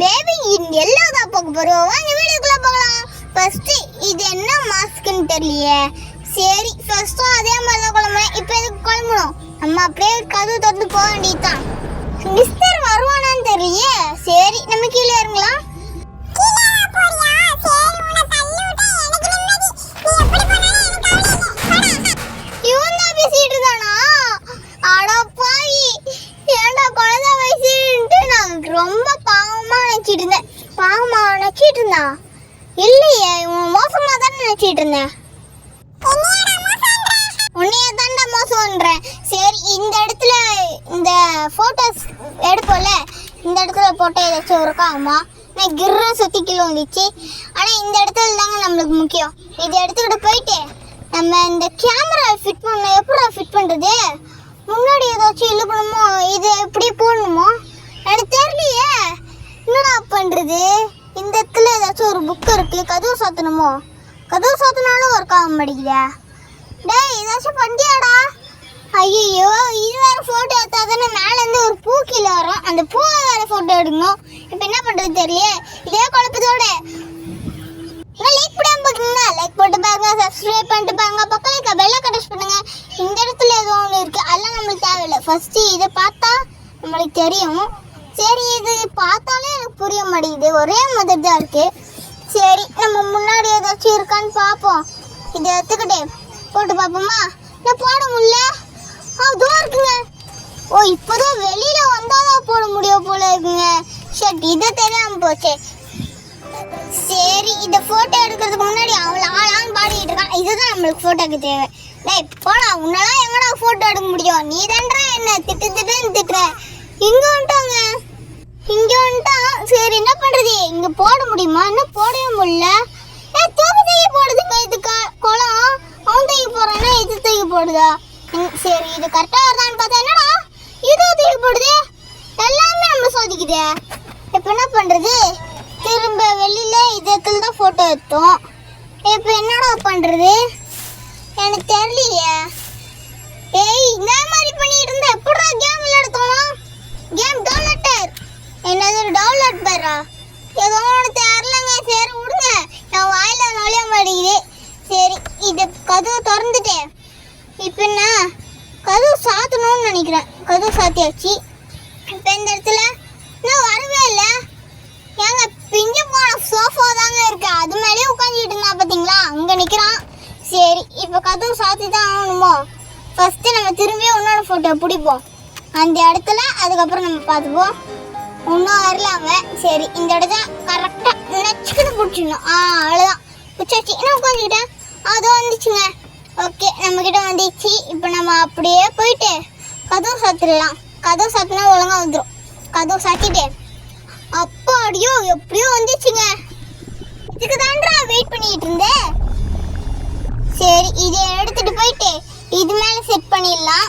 Baby yellow தான் பார்க்க போறோம். வாங்க வீடியோக்குள்ள போகலாம். ஃபர்ஸ்ட் இது என்ன மாஸ்க்னு தெரியலையே. சரி ஃபர்ஸ்டும் அதே மாதிரி தான் குழம்புறேன். இப்போ எதுக்கு குழம்பணும்? நம்ம அப்படியே கதவு திறந்து போக வேண்டியதுதான். மிஸ்டர் வருவானான்னு தெரியலையே. சரி நம்ம கீழே இறங்கலாம். இவன் தான் பேசிட்டு இருந்தானா? அடப்பாவி, ஏன்டா குழந்தை வயசுன்ட்டு நான் ரொம்ப பாவமா நினைச்சிட்டு இருந்தேன். பாவமா நினைச்சிட்டு இருந்தா இல்லையே, இவன் மோசமா தானே நினைச்சிட்டு இருந்தேன். உன்னைய தாண்டா மோசம்ன்றேன். சரி இந்த இடத்துல இந்த போட்டோஸ் எடுப்போம்ல, இந்த இடத்துல போட்டோ ஏதாச்சும் இருக்காமா? நான் கிர்ற சுத்தி கீழே வந்துச்சு. ஆனால் இந்த இடத்துல தாங்க நம்மளுக்கு முக்கியம். இது எடுத்துக்கிட்டு போயிட்டு நம்ம இந்த கேமரா ஃபிட் பண்ண எப்படி ஃபிட் பண்ணுறது? முன்னாடி ஏதாச்சும் இழுக்கணுமோ, இது எப்படி போடணுமோ எனக்கு தெரியலையே. என்னடா பண்ணுறது? இந்த இடத்துல ஏதாச்சும் ஒரு புக் இருக்குது. கதவு சாத்தணுமோ? கதவு சாத்தினாலும் ஒர்க் ஆக மாட்டேங்குதா? டேய் ஏதாச்சும் பண்ணியாடா? ஐயோ, இது வேறு ஃபோட்டோ எடுத்தால் தானே மேலேருந்து ஒரு பூ கீழே வரும். அந்த பூவை வேறு ஃபோட்டோ எடுக்கணும். இப்போ என்ன பண்ணுறது தெரியல. இதே குழப்பத்தோட லைக் பண்ணாம பாருங்க, லைக் போட்டு பாருங்க, சப்ஸ்கிரைப் பண்ணிட்டு பாருங்க, பக்கத்துல இருக்க பெல்ல கட்டச் பண்ணுங்க. இந்த இடத்துல ஏதோ ஒன்று இருக்கு, அதெல்லாம் நம்மளுக்கு தேவையில்லை. ஃபர்ஸ்ட் இதை பார்த்தா நம்மளுக்கு தெரியும். சரி இது பார்த்தாலே எனக்கு புரிய மாட்டேங்குது, ஒரே மாதிரி தான் இருக்கு. சரி நம்ம முன்னாடி ஏதாச்சும் இருக்கான்னு பார்ப்போம். இதை எடுத்துக்கிட்டு போட்டு பார்ப்போமா? நான் போட முடியல. அதோ இருக்குங்க. ஓ இப்போதான் வெளியில வந்தாதான் போட முடியும் போல இருக்குங்க. ஷட், இதை தெரியாம போச்சு. சரி இந்த போட்டோ எடுக்கிறதுக்கு முன்னாடி அவளை ஆளான்னு பாடிக்கிட்டு இருக்கான். இதுதான் நம்மளுக்கு போட்டோக்கு தேவை. டேய் போடா, உன்னெல்லாம் எங்கடா போட்டோ எடுக்க முடியும்? நீ தான்றா என்ன திட்டுன்னு திட்டுற. இங்க வந்துட்டாங்க, இங்க வந்துட்டான். சரி என்ன பண்றது? இங்க போட முடியுமா? இன்னும் போடவே முடியல. தூக்கி போடுதுங்க. இது குளம், அவன் தூக்கி போறான்னா இது தூக்கி போடுதா? சரி இது கரெக்டா வருதான்னு பார்த்தா என்னடா இதுவும் தூக்கி போடுது. எல்லாமே நம்ம சோதிக்குது. இப்ப என்ன பண்றது? திரும்ப வெளியில இதத்துல தான் போட்டோ எடுத்தோம். இப்போ என்னடா பண்றது எனக்கு தெரியலையே. ஏய் இந்த மாதிரி பண்ணிட்டு இருந்தா எப்படா கேம் விளையாடுறோம்? கேம் டவுன்லோடர் என்னது? டவுன்லோட் பண்றா ஏதோ ஒன்று தெரியலங்க. சரி விடுங்க, நான் வாயில நுழைய மாட்டேங்குது. சரி இது கதவு திறந்துட்டேன். இப்போ என்ன கதவு சாத்தணும்னு நினைக்கிறேன். கதவு சாத்தியாச்சு. இப்போ இந்த இடத்துல இன்னும் வரவே இல்லை. ஏங்க பிஞ்சு போன சோஃபா தாங்க இருக்கு, அது மேலேயே உட்காந்துட்டு இருந்தா பார்த்தீங்களா? அங்கே நிற்கிறான். சரி இப்போ கதவு சாத்தி தான் ஆகணுமோ? ஃபஸ்ட்டு நம்ம திரும்பி இன்னொரு ஃபோட்டோ பிடிப்போம் அந்த இடத்துல, அதுக்கப்புறம் நம்ம பார்த்துப்போம். இன்னும் வரல அவன். சரி இந்த இடத்த கரெக்டாக நச்சுக்கிட்டு பிடிச்சிடணும். அவ்வளோதான், பிடிச்சாச்சு. என்ன உட்காந்துக்கிட்டேன், அதோ வந்துச்சுங்க. ஓகே நம்மக்கிட்ட வந்துச்சு. இப்போ நம்ம அப்படியே போயிட்டு கதவு சாத்திடலாம். கதவு சாத்தினா ஒழுங்காக வந்துடும். கதவு சாத்திட்டு அப்பாடியோ எப்படியோ வந்துச்சுங்க. இதுக்கு தான்றா வெயிட் பண்ணிட்டு இருந்தேன். சரி இதை எடுத்துட்டு போயிட்டு இது மேலே செட் பண்ணிடலாம்.